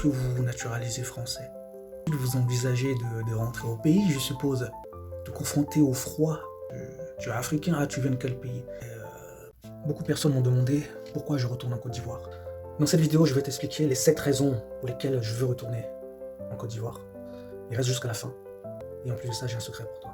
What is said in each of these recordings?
que vous vous naturalisez français? Vous envisagez de rentrer au pays, je suppose, de confronter au froid. Tu es africain, ah tu viens de quel pays? Beaucoup de personnes m'ont demandé pourquoi je retourne en Côte d'Ivoire. Dans cette vidéo, je vais t'expliquer les 7 raisons pour lesquelles je veux retourner en Côte d'Ivoire. Il reste jusqu'à la fin. Et en plus de ça, j'ai un secret pour toi.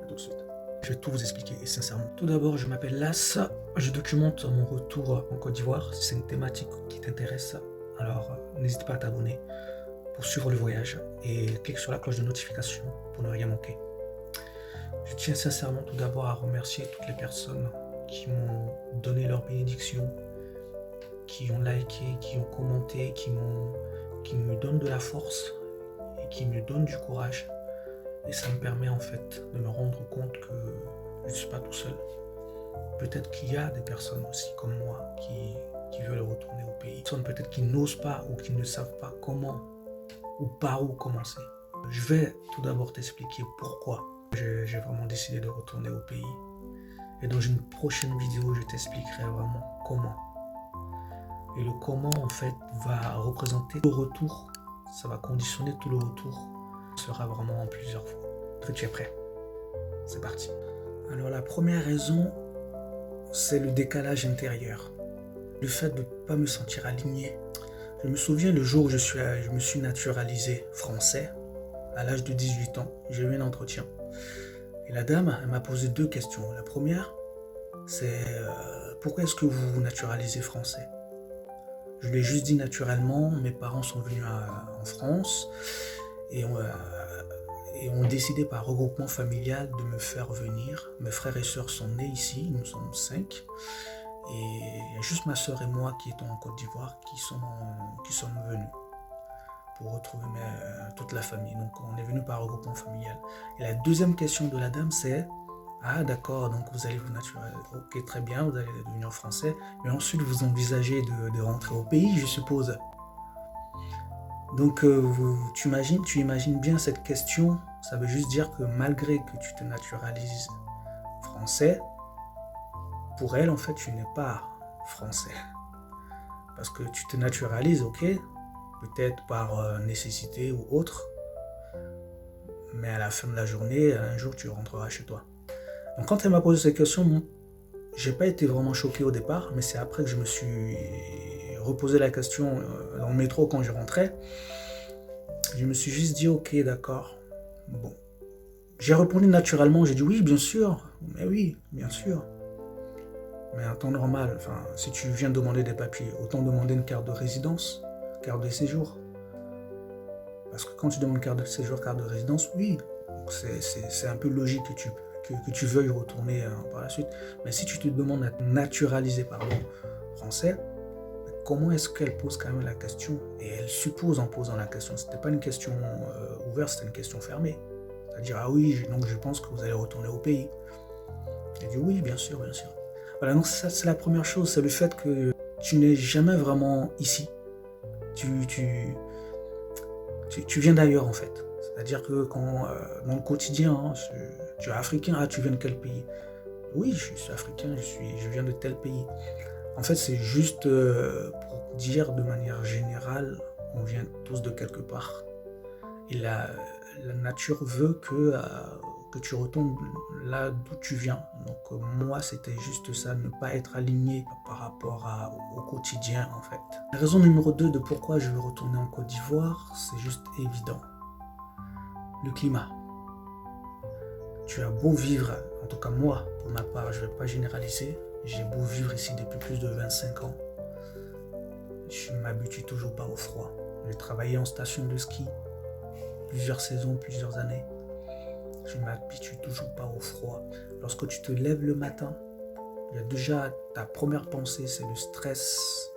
À tout de suite. Je vais tout vous expliquer, et sincèrement. Tout d'abord, je m'appelle Las. Je documente mon retour en Côte d'Ivoire. Si c'est une thématique qui t'intéresse, alors n'hésite pas à t'abonner pour suivre le voyage. Et clique sur la cloche de notification pour ne rien manquer. Je tiens sincèrement tout d'abord à remercier toutes les personnes qui m'ont donné leur bénédiction, qui ont liké, qui ont commenté, qui me donnent de la force et qui me donnent du courage. Et ça me permet en fait de me rendre compte que je ne suis pas tout seul. Peut-être qu'il y a des personnes aussi comme moi qui veulent retourner au pays. Peut-être qui n'osent pas ou qui ne savent pas comment ou par où commencer. Je vais tout d'abord t'expliquer pourquoi j'ai vraiment décidé de retourner au pays. Et dans une prochaine vidéo, je t'expliquerai vraiment comment. Et le comment en fait va représenter le retour. Ça va conditionner tout le retour. Ça sera vraiment en plusieurs fois. Est-ce que tu es prêt? C'est parti. Alors la première raison, c'est le décalage intérieur. Le fait de ne pas me sentir aligné. Je me souviens le jour où je me suis naturalisé français, à l'âge de 18 ans, j'ai eu un entretien. Et la dame, elle m'a posé 2 questions. La première, c'est pourquoi est-ce que vous vous naturalisez français? Je lui ai juste dit naturellement, mes parents sont venus en France et ont décidé par regroupement familial de me faire venir. Mes frères et sœurs sont nés ici, nous sommes 5. Et il y a juste ma sœur et moi qui étions en Côte d'Ivoire qui sommes venus pour retrouver toute la famille. Donc on est venu par regroupement familial. Et la deuxième question de la dame c'est ah d'accord, donc vous allez vous naturaliser. Ok, très bien, vous allez devenir français. Mais ensuite vous envisagez de rentrer au pays, je suppose. Donc tu imagines bien cette question. Ça veut juste dire que malgré que tu te naturalises français, pour elle en fait tu n'es pas français. Parce que tu te naturalises, ok, peut-être par nécessité ou autre, mais à la fin de la journée, un jour tu rentreras chez toi. Donc quand elle m'a posé cette question, j'ai pas été vraiment choqué au départ, mais c'est après que je me suis reposé la question dans le métro quand je rentrais. Je me suis juste dit ok, d'accord, bon. J'ai répondu naturellement, j'ai dit oui, bien sûr, mais oui, bien sûr. Mais en temps normal, enfin, si tu viens demander des papiers, autant demander une carte de résidence, carte de séjour. Parce que quand tu demandes carte de séjour, carte de résidence, oui, c'est un peu logique que tu veuilles retourner par la suite. Mais si tu te demandes à naturaliser français, comment est-ce qu'elle pose quand même la question? Et elle suppose en posant la question. C'était pas une question ouverte, c'était une question fermée. C'est-à-dire, ah oui, donc je pense que vous allez retourner au pays. Elle dit oui, bien sûr, bien sûr. Voilà, donc ça c'est la première chose, c'est le fait que tu n'es jamais vraiment ici. Tu viens d'ailleurs en fait. C'est-à-dire que quand dans le quotidien, hein, tu es africain, ah tu viens de quel pays? Oui, je suis africain, je viens de tel pays. En fait, c'est juste pour dire de manière générale, on vient tous de quelque part. Et la nature veut que tu retournes là d'où tu viens. Donc moi, c'était juste ça, ne pas être aligné par rapport au quotidien en fait. La raison numéro 2 de pourquoi je veux retourner en Côte d'Ivoire, c'est juste évident. Le climat. Tu as beau vivre, en tout cas moi, pour ma part, je ne vais pas généraliser, j'ai beau vivre ici depuis plus de 25 ans, je ne m'habitue toujours pas au froid. J'ai travaillé en station de ski, plusieurs saisons, plusieurs années. Je ne m'habitue toujours pas au froid. Lorsque tu te lèves le matin, il y a déjà ta première pensée, c'est le stress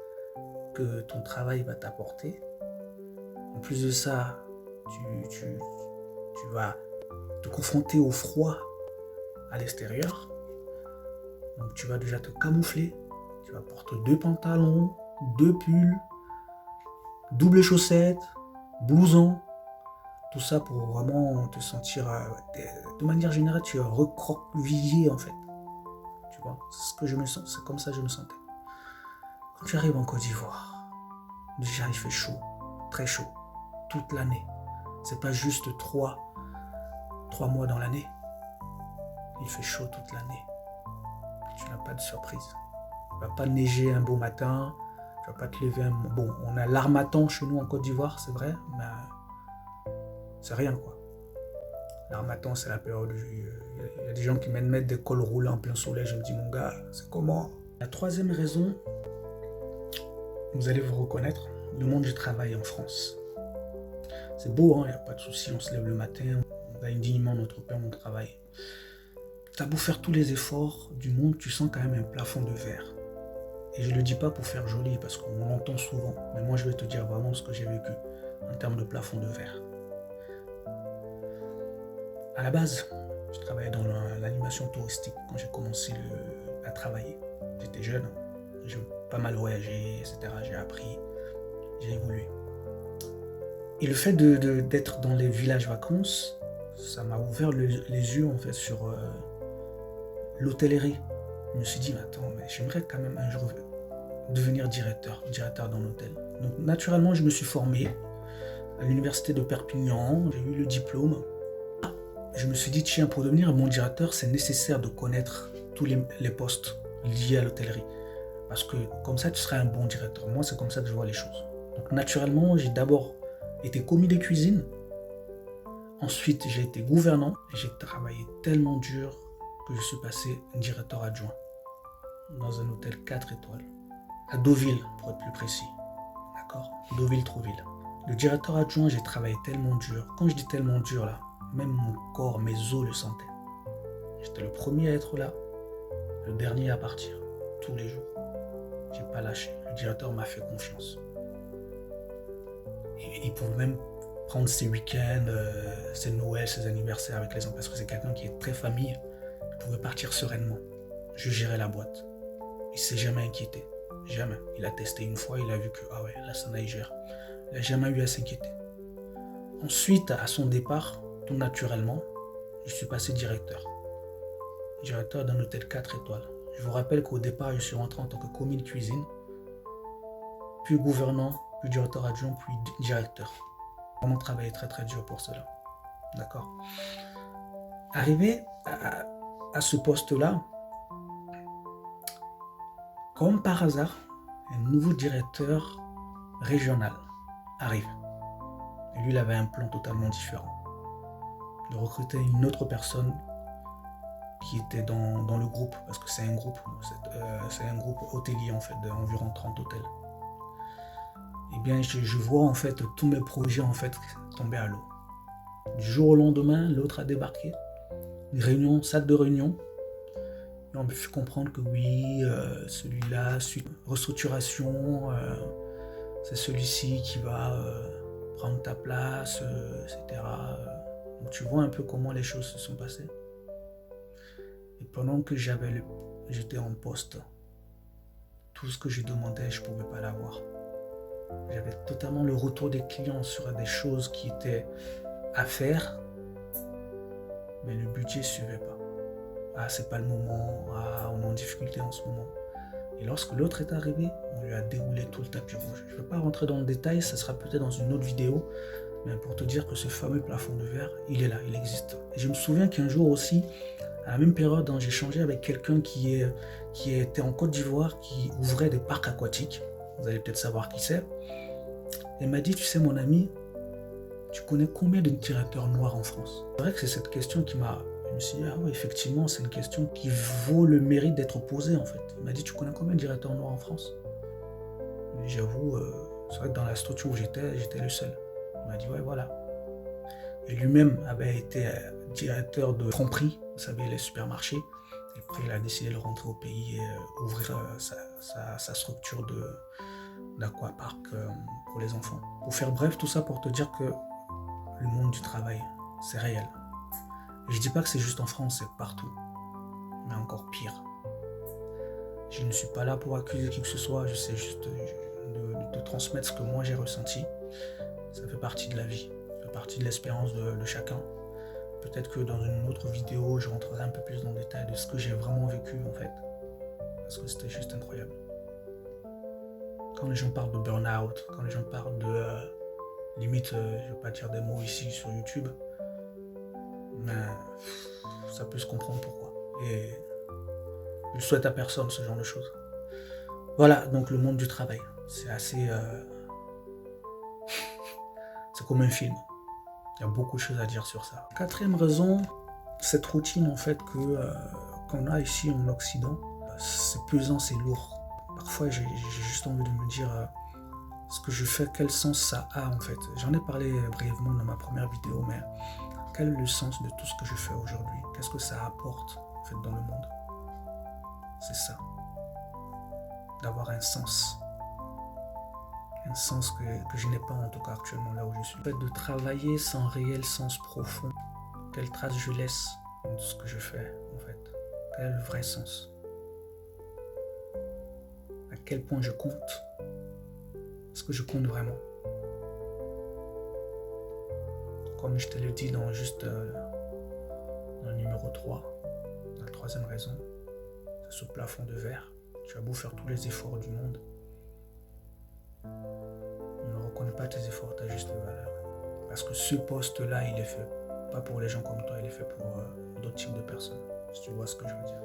que ton travail va t'apporter. En plus de ça, tu vas te confronter au froid à l'extérieur. Donc tu vas déjà te camoufler. Tu vas porter 2 pantalons, 2 pulls, double chaussettes, blouson. Tout ça pour vraiment te sentir, de manière générale, tu es recroquevillé en fait. Tu vois, c'est ce que je me sens, c'est comme ça que je me sentais. Quand tu arrives en Côte d'Ivoire, déjà il fait chaud, très chaud toute l'année. C'est pas juste 3 mois dans l'année. Il fait chaud toute l'année. Tu n'as pas de surprise. Il ne va pas neiger un beau matin. Tu ne vas pas te lever un... Bon, on a l'harmattan chez nous en Côte d'Ivoire, c'est vrai, mais c'est rien, quoi. L'harmattan, c'est la période où il y a des gens qui mettent des cols roulants en plein soleil. Je me dis, mon gars, c'est comment? La troisième raison, vous allez vous reconnaître, le monde du travail en France. C'est beau, il n'y a pas de souci, on se lève le matin, on gagne dignement notre pain, on travaille. T'as beau faire tous les efforts du monde, tu sens quand même un plafond de verre. Et je ne le dis pas pour faire joli, parce qu'on l'entend souvent, mais moi je vais te dire vraiment ce que j'ai vécu en termes de plafond de verre. À la base, je travaillais dans l'animation touristique quand j'ai commencé à travailler. J'étais jeune, j'ai pas mal voyagé, etc. J'ai appris, j'ai évolué. Et le fait d'être dans les villages vacances, ça m'a ouvert les yeux en fait sur l'hôtellerie. Je me suis dit, mais attends, mais j'aimerais quand même un jour devenir directeur d'un hôtel. Donc naturellement, je me suis formé à l'université de Perpignan, j'ai eu le diplôme. Je me suis dit, tiens, pour devenir bon directeur, c'est nécessaire de connaître tous les postes liés à l'hôtellerie. Parce que comme ça, tu seras un bon directeur. Moi, c'est comme ça que je vois les choses. Donc naturellement, j'ai d'abord été commis de cuisine. Ensuite, j'ai été gouvernant. J'ai travaillé tellement dur que je suis passé directeur adjoint dans un hôtel 4 étoiles. À Deauville, pour être plus précis. D'accord? Deauville-Trouville. Le directeur adjoint, j'ai travaillé tellement dur. Quand je dis tellement dur, là, même mon corps, mes os le sentaient. J'étais le premier à être là, le dernier à partir, tous les jours. J'ai pas lâché. Le directeur m'a fait confiance. Et il pouvait même prendre ses week-ends, ses Noëls, ses anniversaires avec les enfants, parce que c'est quelqu'un qui est très famille. Il pouvait partir sereinement. Je gérais la boîte. Il s'est jamais inquiété. Jamais. Il a testé une fois, il a vu que, ah ouais, là, ça il gère. Il n'a jamais eu à s'inquiéter. Ensuite, à son départ, tout naturellement, je suis passé directeur. Directeur d'un hôtel 4 étoiles. Je vous rappelle qu'au départ, je suis rentré en tant que commis de cuisine, puis gouvernant, puis directeur adjoint, puis directeur. J'ai vraiment travaillé très très dur pour cela. D'accord. Arrivé à ce poste-là, comme par hasard, un nouveau directeur régional arrive. Et lui, il avait un plan totalement différent. De recruter une autre personne qui était dans le groupe, parce que c'est un groupe hôtelier en fait, d'environ 30 hôtels. Et bien, je vois en fait tous mes projets en fait tomber à l'eau. Du jour au lendemain, l'autre a débarqué. Une réunion, salle de réunion. Et on me fait comprendre que oui, celui-là, restructuration, c'est celui-ci qui va prendre ta place, etc. Donc tu vois un peu comment les choses se sont passées. Et pendant que j'étais en poste, tout ce que je demandais, je ne pouvais pas l'avoir. J'avais totalement le retour des clients sur des choses qui étaient à faire, mais le budget ne suivait pas. Ah, c'est pas le moment, ah, on est en difficulté en ce moment. Et lorsque l'autre est arrivé, on lui a déroulé tout le tapis rouge. Je ne vais pas rentrer dans le détail, ça sera peut-être dans une autre vidéo, mais pour te dire que ce fameux plafond de verre, il est là, il existe. Et je me souviens qu'un jour aussi, à la même période, j'ai échangé avec quelqu'un qui était en Côte d'Ivoire, qui ouvrait des parcs aquatiques. Vous allez peut-être savoir qui c'est. Il m'a dit, tu sais mon ami, tu connais combien de directeurs noirs en France? C'est vrai que c'est cette question qui m'a... Je me suis dit, ah oui, effectivement, c'est une question qui vaut le mérite d'être posée en fait. Il m'a dit, tu connais combien de directeurs noirs en France? J'avoue, c'est vrai que dans la structure où j'étais le seul. Il m'a dit, ouais, voilà. Et lui-même avait été directeur de Franprix, vous savez, les supermarchés. Et après, il a décidé de rentrer au pays et ouvrir sa structure d'aquapark pour les enfants. Pour faire bref, tout ça pour te dire que le monde du travail, c'est réel. Je ne dis pas que c'est juste en France, c'est partout. Mais encore pire. Je ne suis pas là pour accuser qui que ce soit, j'essaie juste de transmettre ce que moi j'ai ressenti. Ça fait partie de la vie, ça fait partie de l'expérience de chacun. Peut-être que dans une autre vidéo, je rentrerai un peu plus dans le détail de ce que j'ai vraiment vécu en fait. Parce que c'était juste incroyable. Quand les gens parlent de burn-out, quand les gens parlent Limite, je vais pas dire des mots ici sur YouTube, mais ça peut se comprendre pourquoi. Et je souhaite à personne ce genre de choses. Voilà, donc le monde du travail. C'est assez... c'est comme un film. Il y a beaucoup de choses à dire sur ça. Quatrième raison, cette routine en fait qu'on a ici en Occident, c'est pesant, c'est lourd. Parfois j'ai juste envie de me dire ce que je fais, quel sens ça a en fait. J'en ai parlé brièvement dans ma première vidéo, mais quel est le sens de tout ce que je fais aujourd'hui? Qu'est-ce que ça apporte en fait dans le monde? C'est ça. D'avoir un sens. Un sens que je n'ai pas en tout cas actuellement là où je suis. Le fait de travailler sans réel sens profond. Quelle trace je laisse dans ce que je fais en fait? Quel est le vrai sens? À quel point je compte? Est-ce que je compte vraiment? Comme je te l'ai dit dans dans le numéro 3, la troisième raison, c'est ce plafond de verre. Tu as beau faire tous les efforts du monde, on ne reconnaît pas tes efforts, ta juste valeur. Parce que ce poste-là, il est fait pas pour les gens comme toi, il est fait pour d'autres types de personnes, si tu vois ce que je veux dire.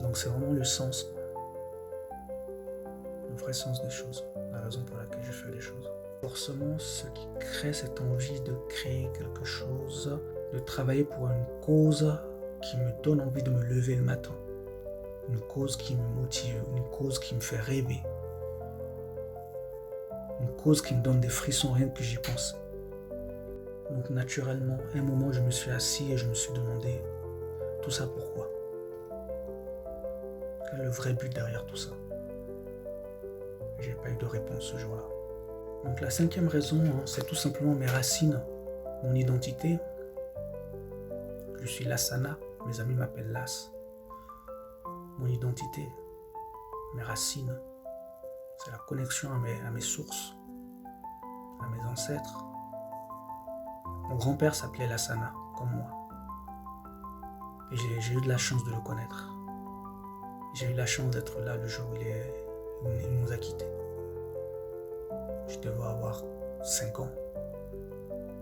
Donc c'est vraiment le sens, le vrai sens des choses, la raison pour laquelle je fais les choses. Forcément, ce qui crée cette envie de créer quelque chose, de travailler pour une cause qui me donne envie de me lever le matin, une cause qui me motive, une cause qui me fait rêver, une cause qui me donne des frissons rien que j'y pense. Donc naturellement, à un moment, je me suis assis et je me suis demandé, tout ça pourquoi? Quel est le vrai but derrière tout ça? J'ai pas eu de réponse ce jour-là. Donc la cinquième raison, c'est tout simplement mes racines, mon identité. Je suis Lassana, mes amis m'appellent Las. Mon identité, mes racines, c'est la connexion à mes sources, à mes ancêtres. Mon grand-père s'appelait Lassana, comme moi. Et j'ai eu de la chance de le connaître. J'ai eu la chance d'être là le jour où il nous a quittés. Je devais avoir 5 ans,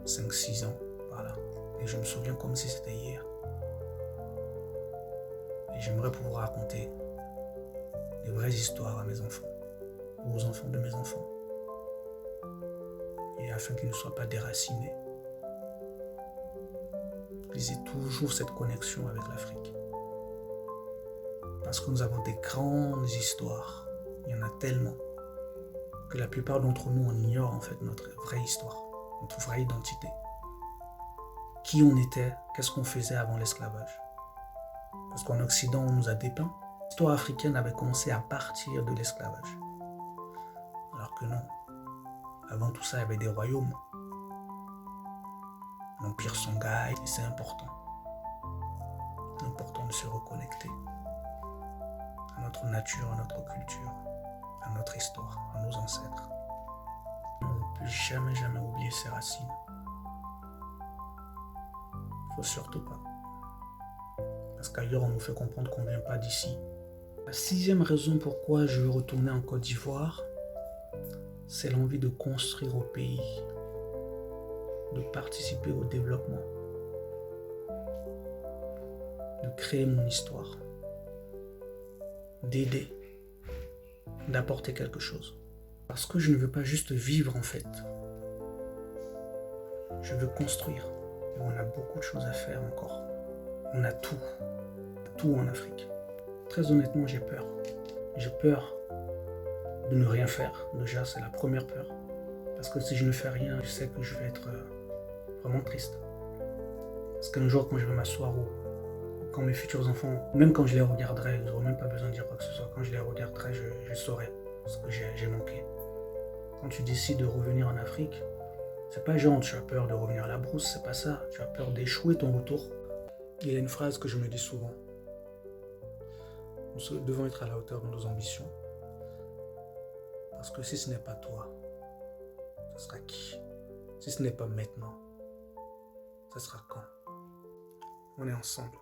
5-6 ans, par là. Et je me souviens comme si c'était hier. Et j'aimerais pouvoir raconter des vraies histoires à mes enfants, ou aux enfants de mes enfants. Et afin qu'ils ne soient pas déracinés, qu'ils aient toujours cette connexion avec l'Afrique. Parce que nous avons des grandes histoires. Il y en a tellement que la plupart d'entre nous, on ignore en fait notre vraie histoire, notre vraie identité. Qui on était, qu'est-ce qu'on faisait avant l'esclavage. Parce qu'en Occident, on nous a dépeint. L'histoire africaine avait commencé à partir de l'esclavage. Alors que non. Avant tout ça, il y avait des royaumes. L'Empire Songhai, et c'est important. C'est important de se reconnecter à notre nature, à notre culture, à notre histoire, à nos ancêtres. On ne peut jamais oublier ses racines. Il ne faut surtout pas. Parce qu'ailleurs, on nous fait comprendre qu'on ne vient pas d'ici. La sixième raison pourquoi je veux retourner en Côte d'Ivoire, c'est l'envie de construire au pays, de participer au développement, de créer mon histoire, d'aider, d'apporter quelque chose. Parce que je ne veux pas juste vivre en fait. Je veux construire. Et on a beaucoup de choses à faire encore. On a tout en Afrique. Très honnêtement, j'ai peur. J'ai peur de ne rien faire. Déjà, c'est la première peur. Parce que si je ne fais rien, je sais que je vais être vraiment triste. Parce qu'un jour, quand je vais m'asseoir ou quand mes futurs enfants, même quand je les regarderai, je n'aurai même pas besoin de dire quoi que ce soit. Quand je les regarderai, je saurai ce que j'ai manqué. Quand tu décides de revenir en Afrique, c'est pas genre tu as peur de revenir à la brousse, c'est pas ça. Tu as peur d'échouer ton retour. Il y a une phrase que je me dis souvent. Nous devons être à la hauteur de nos ambitions. Parce que si ce n'est pas toi, ce sera qui? Si ce n'est pas maintenant, ce sera quand? On est ensemble.